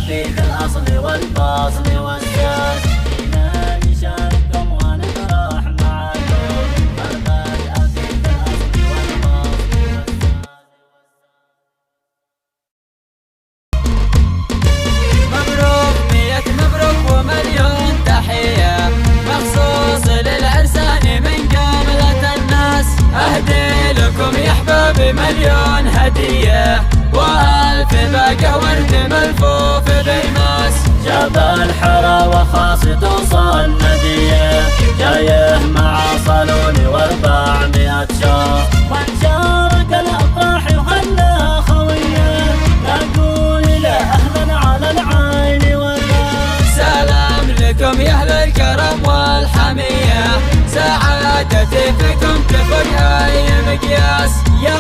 في الأصل والفصل والساس. جينا نشارككم ونفرح معكم، البدء في الأصل والفصل والساس. مبروك 100 مبروك ومليون تحية، مخصوص للعرسان من جملة الناس. أهدي لكم يا أحبابي مليون هدية، وألف باقة ورد ملفوف بالماس. جبل حرا وخاص توصل ندية، جايه مع صالون و400 شاط. وانشارك الأفراح وهلا خوية، نقول له أهلا على العين والراس. سلام لكم يا أهل الكرم والحمية، سعادتي فيكم تفوق أي مقياس. يا